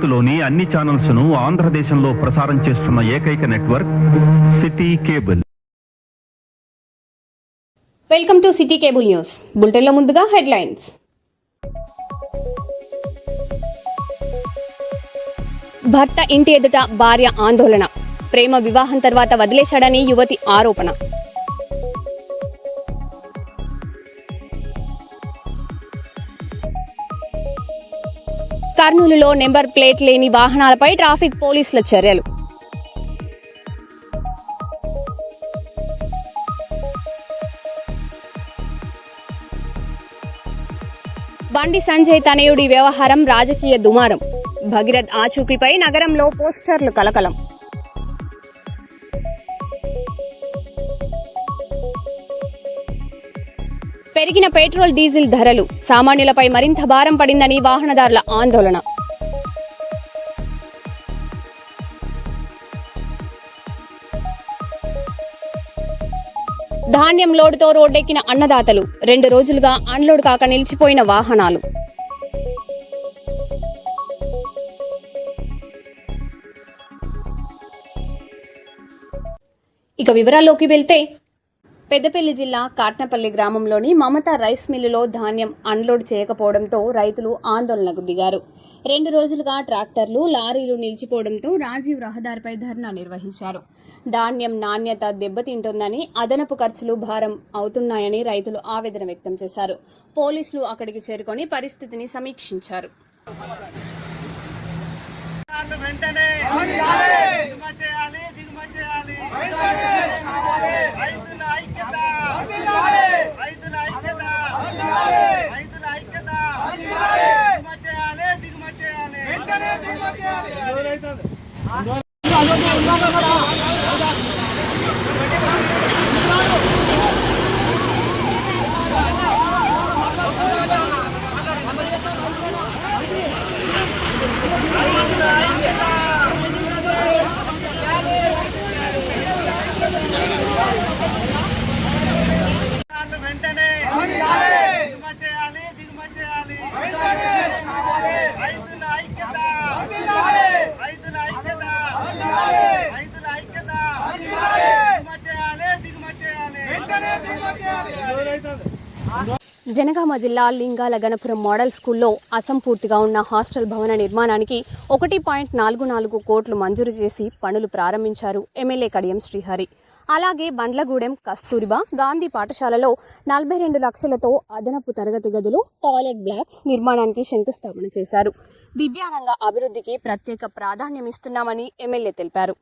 భారత్లోని అన్ని ఛానల్స్ ను ఆంధ్రదేశంలో ప్రసారం చేస్తున్న ఏకైక network city cable. Welcome to city cable news. బులెటిన్లో ముందుగా హెడ్లైన్స్. భర్త ఇంటి ఎదుట భార్య ఆందోళన. ప్రేమ వివాహం తర్వాత వదిలేశాడని యువతి ఆరోపణ. కర్నూలులో నెంబర్ ప్లేట్ లేని వాహనాలపై ట్రాఫిక్ పోలీసుల చర్యలు. బండి సంజయ్ తనయుడి వ్యవహారం రాజకీయ దుమారం. భగీరథ్ ఆచూకీపై నగరంలో పోస్టర్లు కలకలం. పెరిగిన పెట్రోల్ డీజిల్ ధరలు. సామాన్యులపై మరింత భారం పడిందని వాహనదారుల ఆందోళన. ధాన్యం లోడుతో రోడ్డెక్కిన అన్నదాతలు. 2 రోజులుగా అన్లోడ్ కాక నిలిచిపోయిన వాహనాలు. ఇక వివరాల్లోకి వెళ్తే, పెద్దపల్లి జిల్లా కాట్నపల్లి గ్రామంలోని మమత రైస్ మిల్లులో ధాన్యం అన్లోడ్ చేయకపోవడంతో రైతులు ఆందోళనకు దిగారు. 2 రోజులుగా ట్రాక్టర్లు, లారీలు నిలిచిపోవడంతో రాజీవ్ రహదారిపై ధర్నా నిర్వహించారు. ధాన్యం నాణ్యత దెబ్బతింటోందని, అదనపు ఖర్చులు భారం అవుతున్నాయని రైతులు ఆవేదన వ్యక్తం చేశారు. పోలీసులు అక్కడికి చేరుకొని పరిస్థితిని సమీక్షించారు. జనగామ జిల్లా లింగాల గణపురం మోడల్ స్కూల్లో అసంపూర్తిగా ఉన్న హాస్టల్ భవన నిర్మాణానికి 1.44 కోట్లు మంజూరు చేసి పనులు ప్రారంభించారు ఎమ్మెల్యే కడియం శ్రీహరి. అలాగే బండ్లగూడెం కస్తూరిబా గాంధీ పాఠశాలలో 42 లక్షలతో అదనపు తరగతి గదులు, టాయిలెట్ బ్లాక్స్ నిర్మాణానికి శంకుస్థాపన చేశారు. విద్యారంగ అభివృద్ధికి ప్రత్యేక ప్రాధాన్యమిస్తున్నామని ఎమ్మెల్యే తెలిపారు.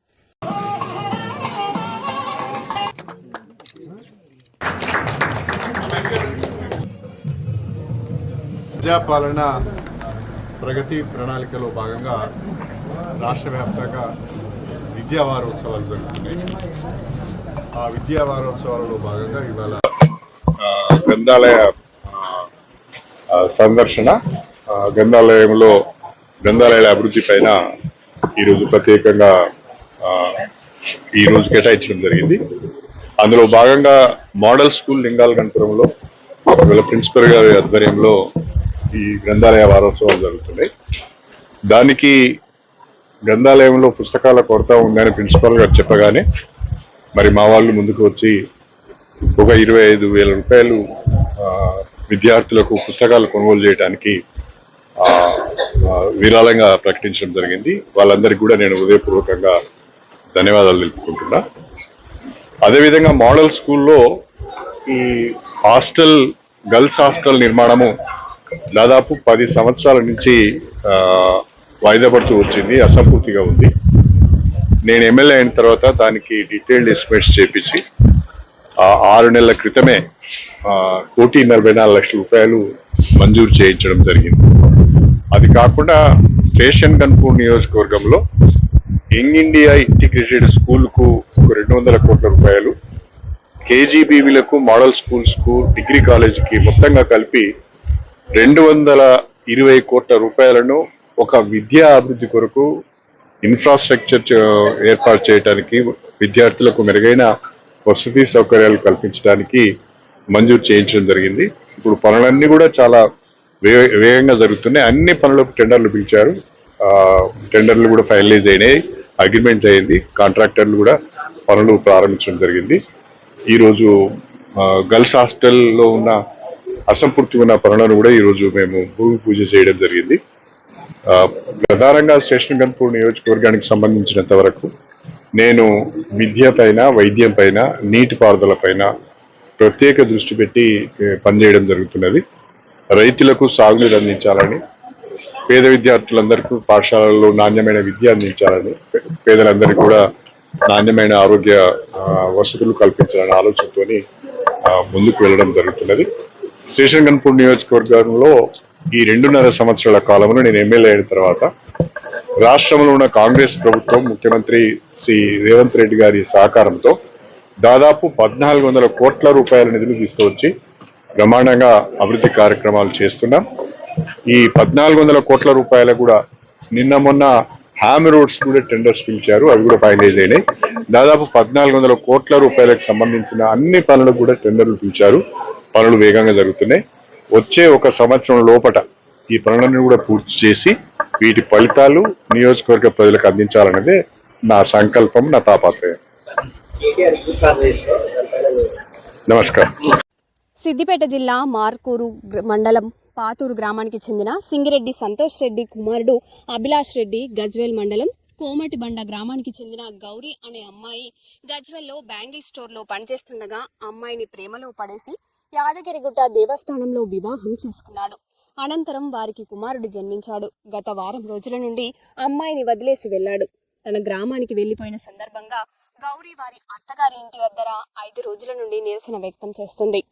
ప్రజాపాలన ప్రగతి ప్రణాళికలో భాగంగా రాష్ట్ర వ్యాప్తంగా విద్యా వారోత్సవాలు జరుగుతున్నాయి. ఆ విద్యా వారోత్సవాలలో భాగంగా ఇవాళ గ్రంథాలయ సందర్శన, గ్రంథాలయాల అభివృద్ధి పైన ఈరోజు ప్రత్యేకంగా ఈరోజు కేటాయించడం జరిగింది. అందులో భాగంగా మోడల్ స్కూల్ లింగాల గణపురంలో ఇవాళ ప్రిన్సిపల్ గారి ఆధ్వర్యంలో ఈ గ్రంథాలయ వారోత్సవాలు జరుగుతున్నాయి. దానికి గ్రంథాలయంలో పుస్తకాల కొరత ఉందని ప్రిన్సిపల్ గారు చెప్పగానే మరి మా వాళ్ళు ముందుకు వచ్చి ఒక 25,000 రూపాయలు విద్యార్థులకు పుస్తకాలు కొనుగోలు చేయడానికి విరాళంగా ప్రకటించడం జరిగింది. వాళ్ళందరికీ కూడా నేను హృదయపూర్వకంగా ధన్యవాదాలు తెలుపుకుంటున్నా. అదేవిధంగా మోడల్ స్కూల్లో ఈ గర్ల్స్ హాస్టల్ నిర్మాణము దాదాపు 10 సంవత్సరాల నుంచి వాయిదా పడుతూ వచ్చింది, అసంపూర్తిగా ఉంది. నేను ఎమ్మెల్యే అయిన తర్వాత దానికి డీటెయిల్డ్ ఎస్టిమేట్స్ చేపించి 6 నెలల క్రితమే 1,44,00,000 రూపాయలు మంజూరు చేయించడం జరిగింది. అది కాకుండా స్టేషన్ గన్పూర్ నియోజకవర్గంలో యంగ్ ఇండియా ఇంటిగ్రేటెడ్ స్కూల్కు 200 కోట్ల రూపాయలు, కేజీబీవీలకు, మోడల్ స్కూల్స్కు, డిగ్రీ కాలేజీకి మొత్తంగా కలిపి 220 కోట్ల రూపాయలను ఒక విద్యా అభివృద్ధి కొరకు, ఇన్ఫ్రాస్ట్రక్చర్ ఏర్పాటు చేయడానికి, విద్యార్థులకు మెరుగైన వసతి సౌకర్యాలు కల్పించడానికి మంజూరు చేయించడం జరిగింది. ఇప్పుడు పనులన్నీ కూడా చాలా వేగంగా జరుగుతున్నాయి. అన్ని పనులకు టెండర్లు పిలిచారు. టెండర్లు కూడా ఫైనలైజ్ అయినాయి, అగ్రిమెంట్ అయింది, కాంట్రాక్టర్లు కూడా పనులు ప్రారంభించడం జరిగింది. ఈరోజు గర్ల్స్ హాస్టల్లో ఉన్న అసంపూర్తి ఉన్న పనులను కూడా ఈరోజు మేము భూమి పూజ చేయడం జరిగింది. ప్రధానంగా స్టేషన్ గన్పూర్ నియోజకవర్గానికి సంబంధించినంత వరకు నేను విద్య పైన, వైద్యం పైన, నీటిపారుదల పైన ప్రత్యేక దృష్టి పెట్టి పనిచేయడం జరుగుతున్నది. రైతులకు సాగునీరు అందించాలని, పేద విద్యార్థులందరికీ పాఠశాలల్లో నాణ్యమైన విద్య అందించాలని, పేదలందరికీ కూడా నాణ్యమైన ఆరోగ్య వసతులు కల్పించాలనే ఆలోచనతోని ముందుకు వెళ్ళడం జరుగుతున్నది. స్టేషన్ గన్పూర్ నియోజకవర్గంలో ఈ 2.5 సంవత్సరాల కాలంలో నేను ఎమ్మెల్యే అయిన తర్వాత రాష్ట్రంలో ఉన్న కాంగ్రెస్ ప్రభుత్వం, ముఖ్యమంత్రి శ్రీ రేవంత్ రెడ్డి గారి సహకారంతో దాదాపు 1400 కోట్ల రూపాయల నిధులు తీసుకువచ్చి బ్రహ్మాండంగా అభివృద్ధి కార్యక్రమాలు చేస్తున్నాం. ఈ 1400 కోట్ల రూపాయలు కూడా నిన్న మొన్న హ్యామ్ రోడ్స్ కూడా టెండర్స్ పిలిచారు, అవి కూడా ఫైనలైజ్ అయినాయి. దాదాపు 1400 కోట్ల రూపాయలకు సంబంధించిన అన్ని పనులకు కూడా టెండర్లు పిలిచారు. పనులు వేగంగా జరుగుతున్నాయి. వచ్చే 1 సంవత్సరం లోపట ఈ పనులను కూడా పూర్తి చేసి వీటి ఫలితాలు నియోజకవర్గ ప్రజలకు అందించాలన్నదే నా సంకల్పం, నా తాపత్రయం. నమస్కారం. సిద్దిపేట జిల్లా మార్కూరు మండలం పాతూరు గ్రామానికి చెందిన సింగిరెడ్డి సంతోష్ రెడ్డి కుమారుడు అభిలాష్ రెడ్డి గజ్వేల్ మండలం కోమటిబండ గ్రామానికి చెందిన గౌరీ అనే అమ్మాయి గజ్వేల్లో బ్యాంగిల్ స్టోర్లో పనిచేస్తుండగా అమ్మాయిని ప్రేమలో పడేసి యాదగిరిగుట్ట దేవస్థానంలో వివాహం చేసుకున్నాడు. అనంతరం వారికి కుమారుడు జన్మించాడు. గత వారం రోజుల నుండి అమ్మాయిని వదిలేసి వెళ్లాడు. తన గ్రామానికి వెళ్లిపోయిన సందర్భంగా గౌరీ వారి అత్తగారి ఇంటి వద్ద 5 రోజుల నుండి నిరసన వ్యక్తం చేస్తుంది.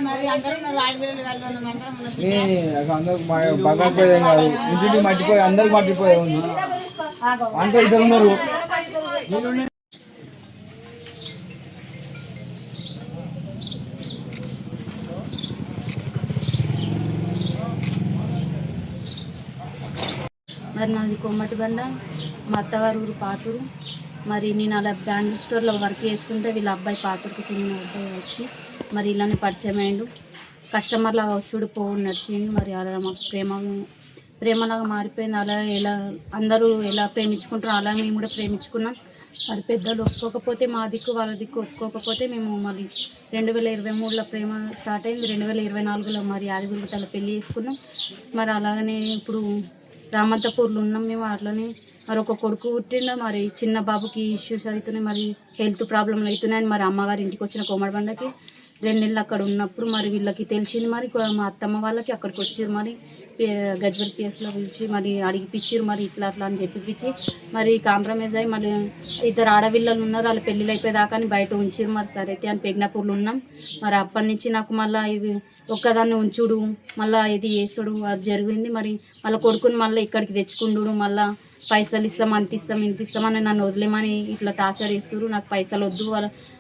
మరి అందరూ బాగా కాదు, ఇంటికి మట్టిపోయి అందరికి మట్టిపోయే ఉంది. అంతా ఇద్దరు ఉన్నారు. మరి నాది కోమటిబండ, మా అత్తగారు ఊరు పాతూరు. మరి నేను అలా బ్యాంగిల్ స్టోర్లో వర్క్ చేస్తుంటే వీళ్ళ అబ్బాయి పాతూరుకి చెందిన అబ్బాయి వచ్చి మరి ఇలానే పరిచయం అయ్యిండు. కస్టమర్లాగా వచ్చుడు పోవు నడిచింది. మరి అలా మాకు ప్రేమలాగా మారిపోయింది. అలా అందరూ ఎలా ప్రేమించుకుంటారో అలా మేము కూడా ప్రేమించుకున్నాం. మరి పెద్దలు ఒప్పుకోకపోతే మా దిక్కు వాళ్ళ దిక్కు ఒప్పుకోకపోతే మేము మళ్ళీ 2023లో ప్రేమ స్టార్ట్ అయింది. 2024లో మరి యాదగిరిగుట్టలో పెళ్లి చేసుకున్నాం. మరి అలాగనే ఇప్పుడు రామంతపూర్లో ఉన్నాం మేము. అట్లనే మరి ఒక కొడుకు పుట్టిండ. మరి చిన్న బాబుకి ఇష్యూస్ అవుతున్నాయి, మరి హెల్త్ ప్రాబ్లంలు అవుతున్నాయని మరి అమ్మగారి ఇంటికి వచ్చిన కోమటిబండకి 2 నెలలు అక్కడ ఉన్నప్పుడు మరి వీళ్ళకి తెలిసింది. మరి మా అత్తమ్మ వాళ్ళకి అక్కడికి వచ్చారు. మరి గజ్వల్ పిఎస్లో పిలిచి మరి అడిగిపించారు. మరి ఇట్లా అట్లా అని చెప్పిపించి మరి కాంప్రమైజ్ అయ్యి మరి 2 ఆడపిల్లలు ఉన్నారు, వాళ్ళు పెళ్ళిళ్ళు అయిపోయేదాకా అని బయట ఉంచారు. మరి సరైతే అని పెగ్నాపూర్లో ఉన్నాం. మరి అప్పటి నుంచి నాకు మళ్ళీ ఇవి ఒక్కదాన్ని ఉంచుడు, మళ్ళీ ఇది వేసుడు అది జరిగింది. మరి మళ్ళీ కొడుకుని మళ్ళీ ఇక్కడికి తెచ్చుకుండు, మళ్ళీ పైసలు ఇస్తాం, అంత ఇస్తాం, ఇంత ఇస్తామని నన్ను వదిలేమని ఇట్లా టార్చర్ చేస్తారు. నాకు పైసలు వద్దు,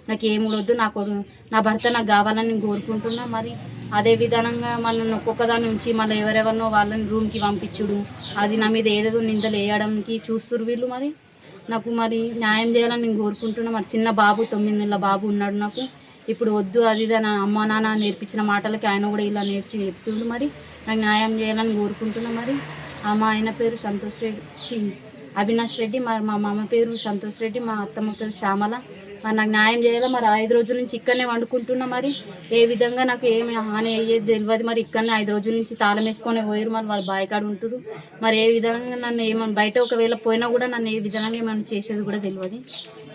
నాకు ఏమి వద్దు, నా భర్త నాకు కావాలని నేను కోరుకుంటున్నా. మరి అదే విధానంగా మళ్ళీ ఒక్కొక్కదాన్ని ఉంచి మళ్ళీ ఎవరెవరినో వాళ్ళని రూమ్కి పంపించుడు, అది నా మీద ఏదేదో నిందలు వేయడానికి చూస్తున్నారు వీళ్ళు. మరి నాకు మరి న్యాయం చేయాలని నేను కోరుకుంటున్నా. మరి చిన్న బాబు 9 నెలల బాబు ఉన్నాడు నాకు. ఇప్పుడు వద్దు అది నా అమ్మ నాన్న నేర్పించిన మాటలకి ఆయన కూడా ఇలా నేర్చి చెప్తుండు. మరి నాకు న్యాయం చేయాలని కోరుకుంటున్నా. మరి మా ఆయన పేరు సంతోష్ రెడ్డి, అవినాష్ రెడ్డి. మరి మా మామ పేరు సంతోష్ రెడ్డి, మా అత్తమ్మ పేరు శ్యామల. మరి నాకు న్యాయం చేయాలి. మరి 5 రోజుల నుంచి ఇక్కడనే వండుకుంటున్నా. మరి ఏ విధంగా నాకు ఏమి హాని అయ్యేది తెలియదు. మరి ఇక్కడనే 5 రోజుల నుంచి తాళం వేసుకొని పోయారు. మరి వాళ్ళు బాయికాడు ఉంటురు. మరి ఏ విధంగా నన్ను ఏమైనా బయట ఒకవేళ పోయినా కూడా నన్ను ఏ విధంగా ఏమైనా చేసేది కూడా తెలియదు.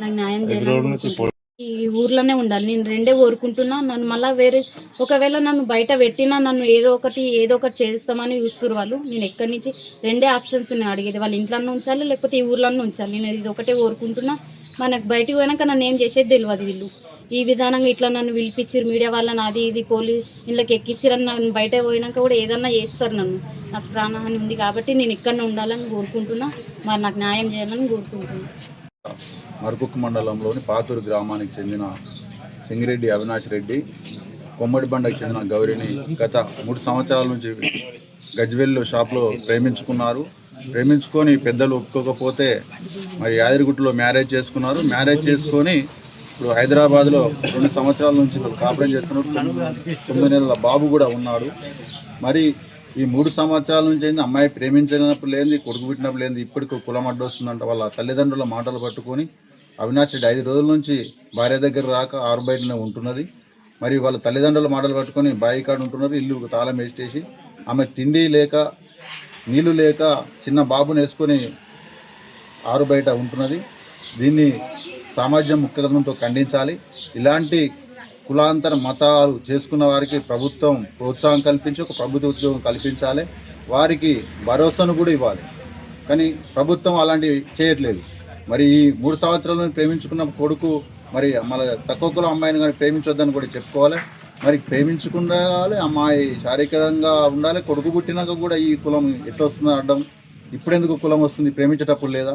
నాకు న్యాయం చేయాలి. ఈ ఊర్లోనే ఉండాలి. నేను 2 కోరుకుంటున్నా. నన్ను మళ్ళీ వేరే ఒకవేళ నన్ను బయట పెట్టినా నన్ను ఏదో ఒకటి చేస్తామని చూస్తున్నారు వాళ్ళు. నేను ఎక్కడి నుంచి 2 ఆప్షన్స్ నేను అడిగేది, వాళ్ళ ఇంట్లోనే ఉంచాలి లేకపోతే ఈ ఊర్లోనే ఉంచాలి. నేను ఇది ఒకటే కోరుకుంటున్నా. మనకు బయటకు పోయినాక నన్ను ఏం చేసేది తెలియదు వీళ్ళు. ఈ విధానంగా ఇట్లా నన్ను పిలిపించారు మీడియా వాళ్ళని, అది ఇది పోలీస్ ఇళ్ళకి ఎక్కించారని నన్ను బయట పోయినాక కూడా ఏదన్నా చేస్తారు నన్ను. నాకు ప్రాణహాని ఉంది కాబట్టి నేను ఇక్కడనే ఉండాలని కోరుకుంటున్నా. మరి నాకు న్యాయం చేయాలని కోరుకుంటున్నా. మరుకుక్క మండలంలోని పాతూరు గ్రామానికి చెందిన సింగిరెడ్డి అవినాష్ రెడ్డి, కొమ్మడిబండకు చెందిన గౌరిని గత 3 సంవత్సరాల నుంచి గజ్వెల్ షాప్లో ప్రేమించుకొని పెద్దలు ఒప్పుకోకపోతే మరి యాదగిరిగుట్టలో మ్యారేజ్ చేసుకున్నారు. మ్యారేజ్ చేసుకొని ఇప్పుడు హైదరాబాద్లో 2 సంవత్సరాల నుంచి కాపురం చేస్తున్నారు. 9 నెలల బాబు కూడా ఉన్నాడు. మరి ఈ 3 సంవత్సరాల నుంచి ఏంది అమ్మాయి ప్రేమించినప్పుడు లేని, కొడుకు పుట్టినప్పుడు లేని, ఇప్పటికి కులం అడ్డొస్తుందంట. వాళ్ళ తల్లిదండ్రుల మాటలు పట్టుకొని అవినాష్ రెడ్డి 5 రోజుల నుంచి భార్య దగ్గర రాక 6 బయటనే ఉంటున్నది. మరి వాళ్ళ తల్లిదండ్రుల మాటలు పట్టుకొని బాయి కాడ ఉంటున్నారు. ఇల్లు తాళం వేసేసి ఆమె తిండి లేక నీళ్లు లేక చిన్న బాబుని వేసుకొని 6 బయట ఉంటున్నది. దీన్ని సమాజం ముఖ్యంతో ఖండించాలి. ఇలాంటి కులాంతర మతాలు చేసుకున్న వారికి ప్రభుత్వం ప్రోత్సాహం కల్పించి ఒక ప్రభుత్వ ఉద్యోగం కల్పించాలి. వారికి భరోసాను కూడా ఇవ్వాలి. కానీ ప్రభుత్వం అలాంటివి చేయట్లేదు. మరి ఈ 3 సంవత్సరాలను ప్రేమించుకున్న కొడుకు మరి మన తక్కువ కులం అమ్మాయిని కానీ ప్రేమించొద్దని కూడా చెప్పుకోవాలి. మరి ప్రేమించుకుండాలి, అమ్మాయి శారీరకంగా ఉండాలి. కొడుకు పుట్టినాక కూడా ఈ కులం ఎట్లా వస్తుందో అడ్డం, ఇప్పుడెందుకు కులం వస్తుంది, ప్రేమించేటప్పుడు లేదా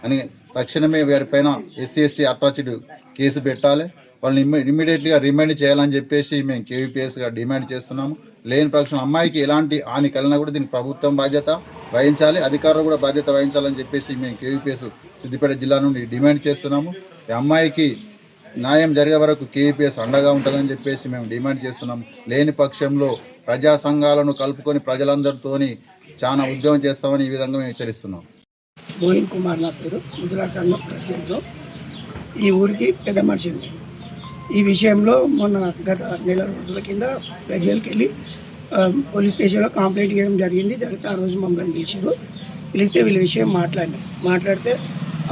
అని తక్షణమే వారిపైన SC/ST అట్రాసిటీ కేసు పెట్టాలి. వాళ్ళని ఇమ్మీడియట్గా రిమైండ్ చేయాలని చెప్పేసి మేము KVPSగా డిమాండ్ చేస్తున్నాము. లేని పక్షం అమ్మాయికి ఎలాంటి హాని కలిగినా కూడా దీనికి ప్రభుత్వం బాధ్యత వహించాలి, అధికారులు కూడా బాధ్యత వహించాలని చెప్పేసి మేము KVPS సిద్దిపేట జిల్లా నుండి డిమాండ్ చేస్తున్నాము. ఈ అమ్మాయికి న్యాయం జరిగే వరకు KVPS అండగా ఉంటుందని చెప్పేసి మేము డిమాండ్ చేస్తున్నాం. లేని పక్షంలో ప్రజా సంఘాలను కలుపుకొని ప్రజలందరితోని చాలా ఉద్యమం చేస్తామని ఈ విధంగా మేము హెచ్చరిస్తున్నాం. మోహిన్ కుమార్ నా పేరు, ముద్రా సంఘం ప్రెసిడెంట్. ఈ ఊరికి పెద్ద మనిషిని. ఈ విషయంలో మొన్న గత నెల రోజుల కింద గజ్వేల్కి వెళ్ళి పోలీస్ స్టేషన్లో కంప్లైంట్ చేయడం జరిగింది. జరిగితే ఆ రోజు మమ్మల్ని పిలిస్తే వీళ్ళ విషయం మాట్లాడితే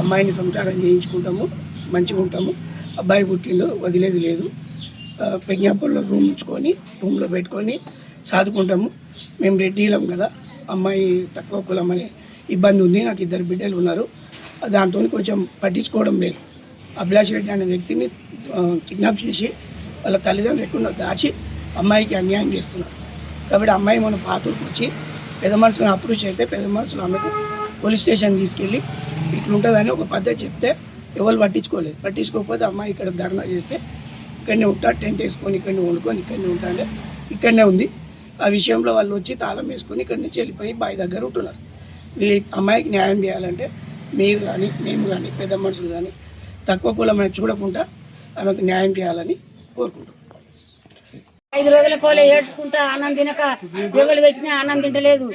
అమ్మాయిని సంసారం చేయించుకుంటాము, మంచిగా ఉంటాము, అబ్బాయి పుట్టిండు, వదిలేది లేదు, పెజ్ఞాపూర్లో రూమ్లో పెట్టుకొని సాదుకుంటాము. మేము రెడ్డిలం కదా, అమ్మాయి తక్కువ కులం అనే ఇబ్బంది ఉంది, నాకు 2 బిడ్డలు ఉన్నారు, దాంతో కొంచెం పట్టించుకోవడం లేదు. అభిలాష్ రెడ్డి అనే వ్యక్తిని కిడ్నాప్ చేసి వాళ్ళ తల్లిదండ్రులు ఎక్కడో దాచి అమ్మాయికి అన్యాయం చేస్తున్నారు. కాబట్టి అమ్మాయి మన పాతూరుకు వచ్చి పెద్ద మనుషులను అప్రోచ్ అయితే పెద్ద మనుషులు ఆమెకు పోలీస్ స్టేషన్ తీసుకెళ్ళి ఇట్లుంటుందని ఒక పద్ధతి చెప్తే ఎవరు పట్టించుకోకపోతే అమ్మాయి ఇక్కడ ధర్నా చేస్తే ఇక్కడనే ఉంటా, టెంట్ వేసుకొని ఇక్కడనే వండుకొని ఇక్కడనే ఉంటా అంటే ఇక్కడనే ఉంది. ఆ విషయంలో వాళ్ళు వచ్చి తాళం వేసుకొని ఇక్కడి నుంచి వెళ్ళిపోయి బావి దగ్గర ఉంటున్నారు. ఈ అమ్మాయికి న్యాయం చేయాలంటే మీరు కానీ మేము కానీ పెద్ద మనుషులు కానీ తక్కువ కులమని చూడకుండా ఆమెకు న్యాయం చేయాలని కోరుకుంటున్నాం. 5 రోజుల కోలే ఏడ్చుకుంటా అన్నం తినక ఎవరు పెట్టినా అన్నం తింటలేదు.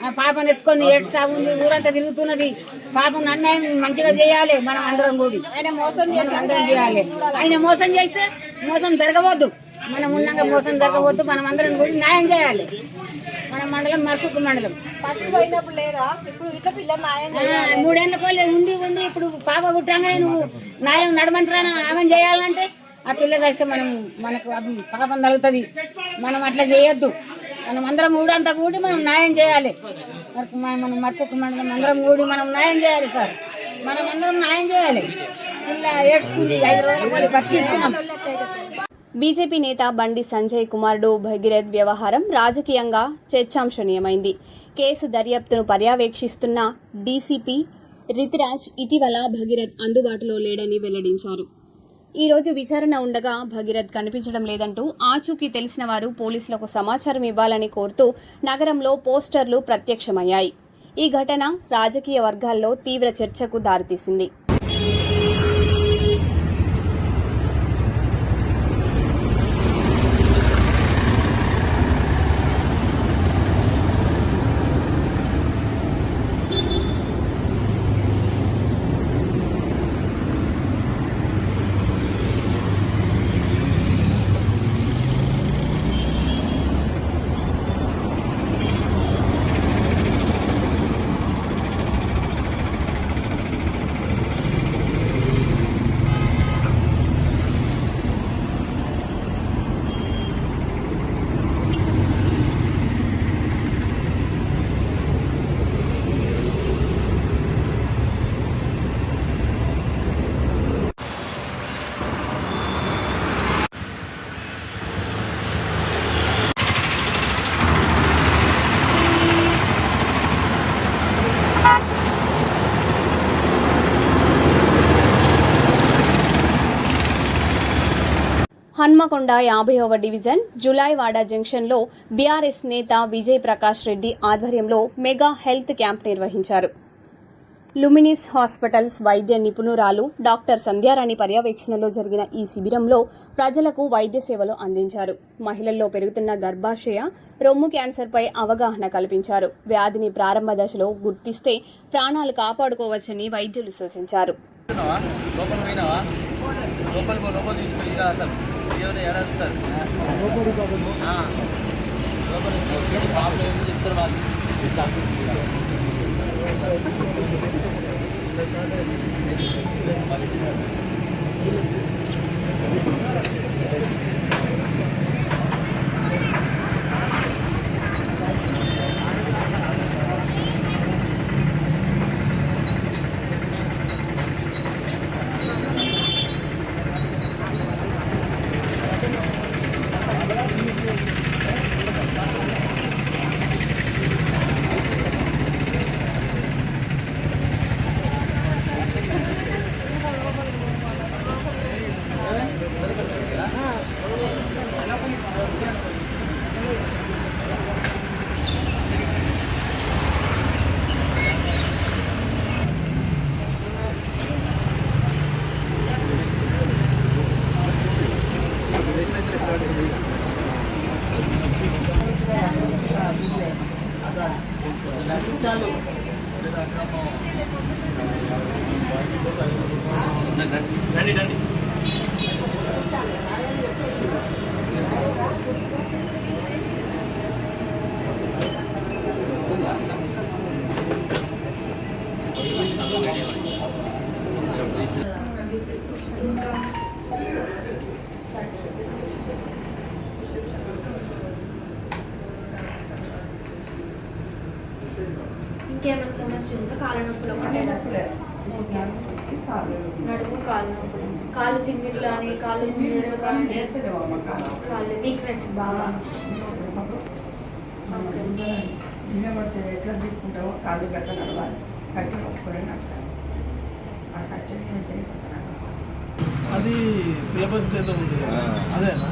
ఆ పాపను ఎత్తుకొని ఏడుస్తా ఉంది, ఊరంతా తిరుగుతున్నది. పాపను అన్యాయం మంచిగా చేయాలి, మనం అందరం కూడి ఆయన మోసం చేయాలి. ఆయన మోసం చేస్తే మోసం జరగవద్దు, మనం ఉన్నాక మోసం జరగవద్దు, మనం అందరం కూడి న్యాయం చేయాలి. మన మండలం మరుకుక్క మండలం ఫస్ట్ పోయినప్పుడు లేదా ఇప్పుడు ఇట్లా పిల్ల న్యాయం 3 ఏళ్ళ కోలే ఉండి ఇప్పుడు పాప పుట్టంగానే నువ్వు న్యాయం నడమంత్రాన ఆగం చేయాలంటే ఆ పిల్ల చేస్తే మనకు అది పాపం తగులుతుంది. మనం అట్లా చేయొద్దు. మనం అందరం ఊడంతా కూడి మనం న్యాయం చేయాలి. మనం మరుకుక్క మండలం అందరం కూడి మనం న్యాయం చేయాలి సార్. మనం అందరం న్యాయం చేయాలి. పిల్ల ఏడ్చుకుంది, 5 రోజుల కోలి పట్టిస్తున్నాం. బీజేపీ నేత బండి సంజయ్ కుమారుడు భగీరథ్ వ్యవహారం రాజకీయంగా చర్చాంశనీయమైంది. కేసు దర్యాప్తును పర్యవేక్షిస్తున్న డీసీపీ రితిరాజ్ ఇటీవల భగీరథ్ అందుబాటులో లేడని వెల్లడించారు. ఈ రోజు విచారణ ఉండగా భగీరథ్ కనిపించడం లేదంటూ ఆచూకీ తెలిసిన వారు పోలీసులకు సమాచారం ఇవ్వాలని కోరుతూ నగరంలో పోస్టర్లు ప్రత్యక్షమయ్యాయి. ఈ ఘటన రాజకీయ వర్గాల్లో తీవ్ర చర్చకు దారితీసింది. హన్మకొండ 50వ డివిజన్ జులాయివాడ జంక్షన్లో బీఆర్ఎస్ నేత విజయ్ ప్రకాష్ రెడ్డి ఆధ్వర్యంలో మెగా హెల్త్ క్యాంప్ నిర్వహించారు. లుమినిస్ హాస్పిటల్స్ వైద్య నిపుణురాలు డాక్టర్ సంధ్యారాణి పర్యవేక్షణలో జరిగిన ఈ శిబిరంలో ప్రజలకు వైద్య సేవలు అందించారు. మహిళల్లో పెరుగుతున్న గర్భాశయ, రొమ్ము క్యాన్సర్పై అవగాహన కల్పించారు. వ్యాధిని ప్రారంభ దశలో గుర్తిస్తే ప్రాణాలు కాపాడుకోవచ్చని వైద్యులు సూచించారు. ఇంకేమైనా సమస్య ఉందా? కాళ్ళ నొప్పులు ఒకటే, నడుము కాళ్ళు నొప్పులు, కాళ్ళు తిమ్మిర్లు అని, కాళ్ళు తిమ్మిర్లు కానీ, కాళ్ళు వీక్నెస్ బాగా నిలబడితే ఎట్లా తిప్పుకుంటామో కాళ్ళు గట్ట నడవాలి, కట్టి పట్టుకొని నడతాను. ఆ కట్టె అది సిలబస్ ఏదో ఉంది అదేనా?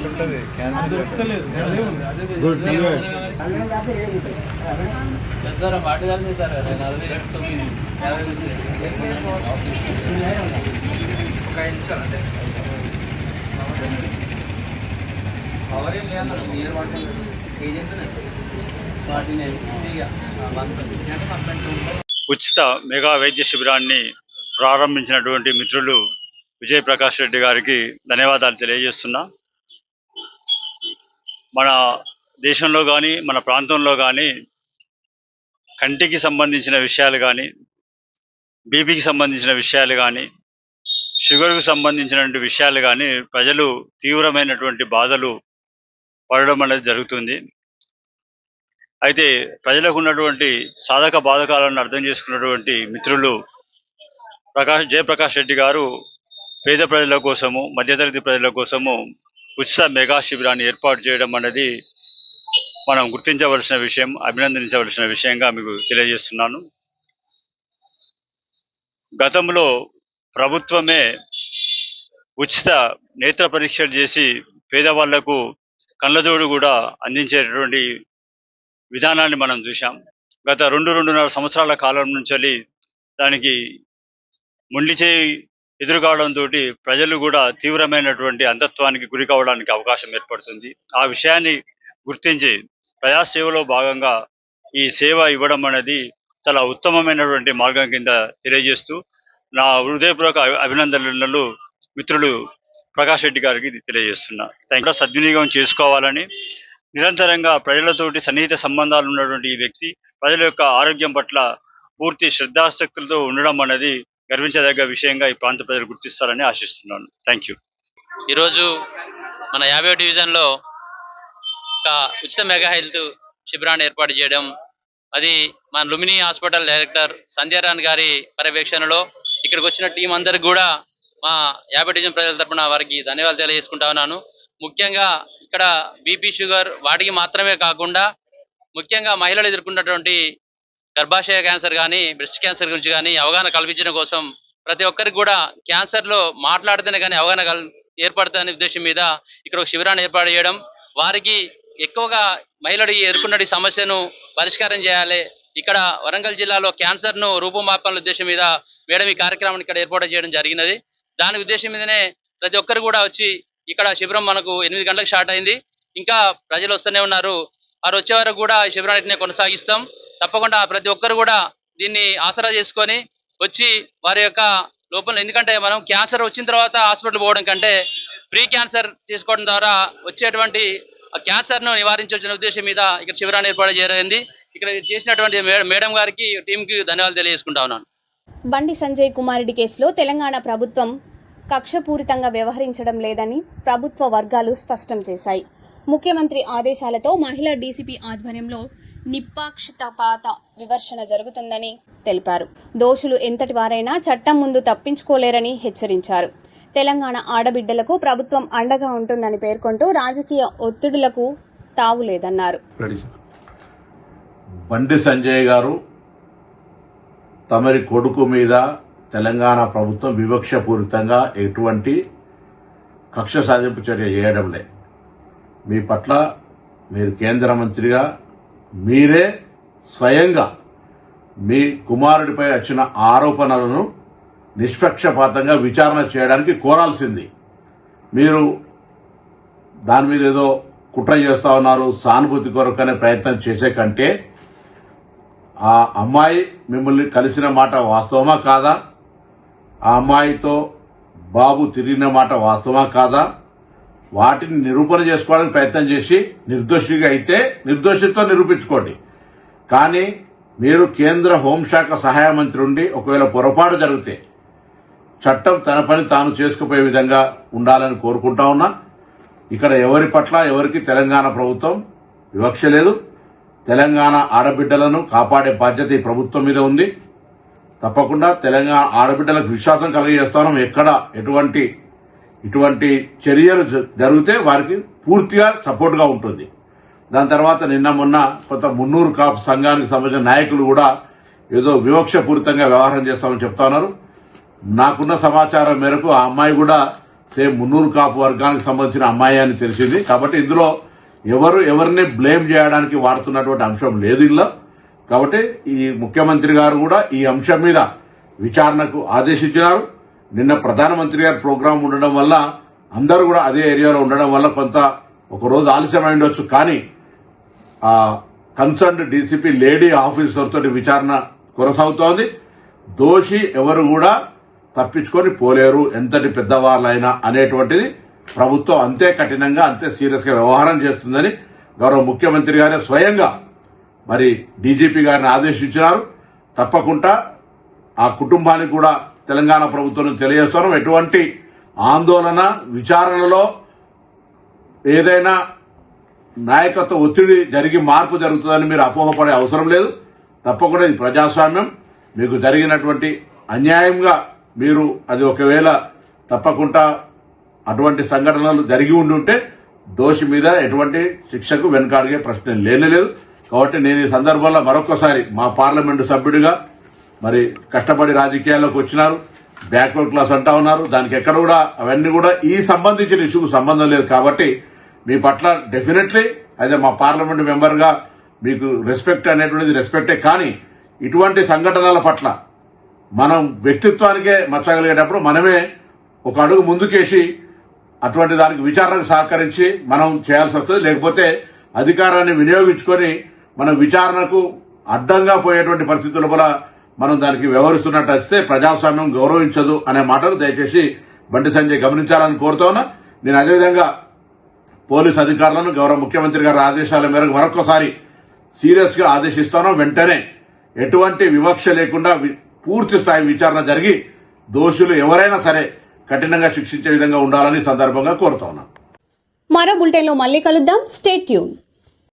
ఉంటుంది క్యాన్సర్ ఉచిత మెగా వైద్య శిబిరాన్ని ప్రారంభించినటువంటి మిత్రులు విజయ్ ప్రకాష్ రెడ్డి గారికి ధన్యవాదాలు తెలియజేస్తున్నా. మన దేశంలో కానీ మన ప్రాంతంలో కానీ కంటికి సంబంధించిన విషయాలు కానీ, బీపీకి సంబంధించిన విషయాలు కానీ, షుగర్కు సంబంధించినటువంటి విషయాలు కానీ ప్రజలు తీవ్రమైనటువంటి బాధలు పడడం అనేది జరుగుతుంది. అయితే ప్రజలకు ఉన్నటువంటి సాధక బాధకాలను అర్థం చేసుకున్నటువంటి మిత్రులు జయప్రకాష్ రెడ్డి గారు పేద ప్రజల కోసము, మధ్యతరగతి ప్రజల కోసము ఉచిత మెగా శిబిరాన్ని ఏర్పాటు చేయడం అనేది మనం గుర్తించవలసిన విషయం, అభినందించవలసిన విషయంగా మీకు తెలియజేస్తున్నాను. గతంలో ప్రభుత్వమే ఉచిత నేత్ర పరీక్షలు చేసి పేదవాళ్లకు కళ్ళజోడు కూడా అందించేటటువంటి విధానాన్ని మనం చూసాం. గత 2-2.5 సంవత్సరాల కాలం నుంచి దానికి మొండి చేయి ఎదురుకావడంతో ప్రజలు కూడా తీవ్రమైనటువంటి అంధత్వానికి గురి కావడానికి అవకాశం ఏర్పడుతుంది. ఆ విషయాన్ని గుర్తించి ప్రజాసేవలో భాగంగా ఈ సేవ ఇవ్వడం అనేది చాలా ఉత్తమమైనటువంటి మార్గం కింద తెలియజేస్తూ నా హృదయపూర్వక అభినందనలు మిత్రులు ప్రకాష్ రెడ్డి గారికి తెలియజేస్తున్నా. సద్వినియోగం చేసుకోవాలని, నిరంతరంగా ప్రజలతోటి సన్నిహిత సంబంధాలు ఉన్నటువంటి ఈ వ్యక్తి ప్రజల యొక్క ఆరోగ్యం పట్ల పూర్తి శ్రద్ధాశక్తులతో ఉండడం అనేది గర్వించదగ్గ విషయంగా ఈ ప్రాంత ప్రజలు గుర్తిస్తారని ఆశిస్తున్నాను. Thank you. ఈరోజు మన 50వ డివిజన్లో ఒక ఉచిత మెగా హెల్త్ శిబిరాన్ని ఏర్పాటు చేయడం, అది మన లుమిని హాస్పిటల్ డైరెక్టర్ సంధ్యారాణి గారి పర్యవేక్షణలో ఇక్కడికి వచ్చిన టీం అందరికి కూడా మా 50 డివిజన్ ప్రజల తరపున వారికి ధన్యవాదాలు తెలియజేసుకుంటా ఉన్నాను. ముఖ్యంగా ఇక్కడ బీపీ, షుగర్ వాటికి మాత్రమే కాకుండా ముఖ్యంగా మహిళలు ఎదుర్కొన్నటువంటి గర్భాశయ క్యాన్సర్ కానీ, బ్రెస్ట్ క్యాన్సర్ గురించి కానీ అవగాహన కల్పించడం కోసం ప్రతి ఒక్కరికి కూడా క్యాన్సర్లో మాట్లాడితేనే కానీ అవగాహన ఏర్పడుతుందనే ఉద్దేశం మీద ఇక్కడ ఒక శిబిరాన్ని ఏర్పాటు చేయడం, వారికి ఎక్కువగా మహిళలు ఎదుర్కొన్న సమస్యను పరిష్కారం చేయాలి, ఇక్కడ వరంగల్ జిల్లాలో క్యాన్సర్ను రూపుమాపాలనే ఉద్దేశం మీద మేడం ఈ కార్యక్రమాన్ని ఇక్కడ ఏర్పాటు చేయడం జరిగినది. దాని ఉద్దేశం మీదనే ప్రతి ఒక్కరు కూడా వచ్చి ఇక్కడ శిబిరం మనకు 8 గంటలకు స్టార్ట్ అయింది. ఇంకా ప్రజలు వస్తూనే ఉన్నారు. వారు వచ్చే వరకు కూడా ఈ శిబిరాన్ని కొనసాగిస్తాం. తప్పకుండా ప్రతి ఒక్కరు కూడా దీన్ని ఆసరా చేసుకొని వచ్చి వారి యొక్క లోపల, ఎందుకంటే మనం క్యాన్సర్ వచ్చిన తర్వాత హాస్పిటల్ పోవడం కంటే ప్రీ క్యాన్సర్ తీసుకోవడం ద్వారా వచ్చేటువంటి క్యాన్సర్ను నివారించవచ్చిన ఉద్దేశం మీద ఇక్కడ శిబిరాన్ని ఏర్పాటు చేయడం. ఇక్కడ చేసినటువంటి మేడం గారికి, టీంకి ధన్యవాదాలు తెలియజేసుకుంటా ఉన్నాను. బండి సంజయ్ కుమారుడి కేసులో తెలంగాణ ప్రభుత్వం కక్షపూరితంగా వ్యవహరించడం లేదని ప్రభుత్వ వర్గాలు స్పష్టం చేశాయి. ముఖ్యమంత్రి ఆదేశాలతో మహిళా డీసీపీ ఆధ్వర్యంలో నిష్పక్షపాత విమర్శన జరుగుతుందని తెలిపారు. దోషులు ఎంతటి వారైనా చట్టం ముందు తప్పించుకోలేరని హెచ్చరించారు. తెలంగాణ ఆడబిడ్డలకు ప్రభుత్వం అండగా ఉంటుందని పేర్కొంటూ రాజకీయ ఒత్తిడులకు తావులేదన్నారు. బండి సంజయ్ గారు తమరి కొడుకు మీద తెలంగాణ ప్రభుత్వం వివక్షపూరితంగా ఎటువంటి కక్ష సాధింపు చర్య చేయడంలే. మీ పట్ల మీరు కేంద్ర మంత్రిగా మీరే స్వయంగా మీ కుమారుడిపై వచ్చిన ఆరోపణలను నిష్పక్షపాతంగా విచారణ చేయడానికి కోరాల్సింది. మీరు దాని మీద ఏదో కుట్ర చేస్తా ఉన్నారు, సానుభూతి కొరకనే ప్రయత్నం చేసే కంటే ఆ అమ్మాయి మిమ్మల్ని కలిసిన మాట వాస్తవమా కాదా, ఆ అమ్మాయితో బాబు తిరిగిన మాట వాస్తవమా కాదా, వాటిని నిరూపణ చేసుకోవడానికి ప్రయత్నం చేసి నిర్దోషిగా అయితే నిర్దోషిత్వం నిరూపించుకోండి. కానీ మీరు కేంద్ర హోంశాఖ సహాయ మంత్రి ఉండి ఒకవేళ పొరపాటు జరిగితే చట్టం తన పని తాను చేసుకుపోయే విధంగా ఉండాలని కోరుకుంటా ఉన్నా. ఇక్కడ ఎవరి పట్ల ఎవరికి తెలంగాణ ప్రభుత్వం వివక్ష లేదు. తెలంగాణ ఆడబిడ్డలను కాపాడే బాధ్యత ఈ ప్రభుత్వం మీద ఉంది. తప్పకుండా తెలంగాణ ఆడబిడ్డలకు విశ్వాసం కలిగజేస్తాం. ఎక్కడ ఇటువంటి చర్యలు జరిగితే వారికి పూర్తిగా సపోర్ట్గా ఉంటుంది. దాని తర్వాత నిన్న మొన్న కొంత మున్నూరు కాపు సంఘానికి సంబంధించిన నాయకులు కూడా ఏదో వివక్షపూరితంగా వ్యవహారం చేస్తామని చెప్తా ఉన్నారు. నాకున్న సమాచారం మేరకు ఆ అమ్మాయి కూడా సేమ్ మున్నూరు కాపు వర్గానికి సంబంధించిన అమ్మాయి అని తెలిసింది. కాబట్టి ఇందులో ఎవరిని బ్లేమ్ చేయడానికి వాడుతున్నటువంటి అంశం లేదు ఇందులో. కాబట్టి ఈ ముఖ్యమంత్రి గారు కూడా ఈ అంశం మీద విచారణకు ఆదేశించినారు. నిన్న ప్రధానమంత్రి గారి ప్రోగ్రాం ఉండడం వల్ల అందరూ కూడా అదే ఏరియాలో ఉండడం వల్ల కొంత ఒక రోజు ఆలస్యమై ఉండొచ్చు. కానీ ఆ కన్సర్న్డ్ డీసీపీ లేడీ ఆఫీసర్ తోటి విచారణ కొనసాగుతోంది. దోషి ఎవరు కూడా తప్పించుకొని పోలేరు, ఎంతటి పెద్దవాళ్ళైనా అనేటువంటిది ప్రభుత్వం అంతే కఠినంగా అంతే సీరియస్ గా వ్యవహారం చేస్తుందని గౌరవ ముఖ్యమంత్రి గారే స్వయంగా మరి డీజీపీ గారిని ఆదేశించినారు. తప్పకుండా ఆ కుటుంబానికి కూడా తెలంగాణ ప్రభుత్వం తెలియజేస్తున్నాం. ఎటువంటి ఆందోళన విచారణలో ఏదైనా నాయకత్వ ఒత్తిడి జరిగి మార్పు జరుగుతుందని మీరు అపోహపడే అవసరం లేదు. తప్పకుండా ఇది ప్రజాస్వామ్యం. మీకు జరిగినటువంటి అన్యాయంగా మీరు అది ఒకవేళ తప్పకుండా అటువంటి సంఘటనలు జరిగి ఉండుంటే దోషి మీద ఎటువంటి శిక్షకు వెనుకాడిగే ప్రశ్న లేనేలేదు. కాబట్టి నేను ఈ సందర్భంలో మరొకసారి మా పార్లమెంటు సభ్యుడిగా మరి కష్టపడి రాజకీయాల్లోకి వచ్చినారు, బ్యాక్వర్డ్ క్లాస్ అంటా ఉన్నారు. దానికి ఎక్కడ కూడా అవన్నీ కూడా ఈ సంబంధించిన ఇష్యూకు సంబంధం లేదు. కాబట్టి మీ పట్ల డెఫినెట్లీ అదే మా పార్లమెంటు మెంబర్గా మీకు రెస్పెక్ట్ అనేటువంటిది రెస్పెక్టే. కానీ ఇటువంటి సంఘటనల పట్ల మనం వ్యక్తిత్వానికే మచ్చగలిగేటప్పుడు మనమే ఒక అడుగు ముందుకేసి అటువంటి దానికి విచారణకు సహకరించి మనం చేయాల్సి వస్తుంది. లేకపోతే అధికారాన్ని వినియోగించుకొని మనం విచారణకు అడ్డంగా పోయేటువంటి పరిస్థితుల వల్ల మనం దానికి వ్యవహరిస్తున్నట్టు వస్తే ప్రజాస్వామ్యం గౌరవించదు అనే మాటను దయచేసి బండి సంజయ్ గమనించాలని కోరుతా ఉన్నా. నేను అదేవిధంగా పోలీస్ అధికారులను గౌరవ ముఖ్యమంత్రి గారి ఆదేశాల మేరకు మరొకసారి సీరియస్ గా ఆదేశిస్తాను. వెంటనే ఎటువంటి వివక్ష లేకుండా పూర్తి స్థాయి విచారణ జరిగి దోషులు ఎవరైనా సరే కఠినంగా శిక్షించే విధంగా ఉండాలని సందర్భంగా కోరుతా ఉన్నాను. మరో బులెటిన్లో మళ్ళీ కలుద్దాం. Stay tune.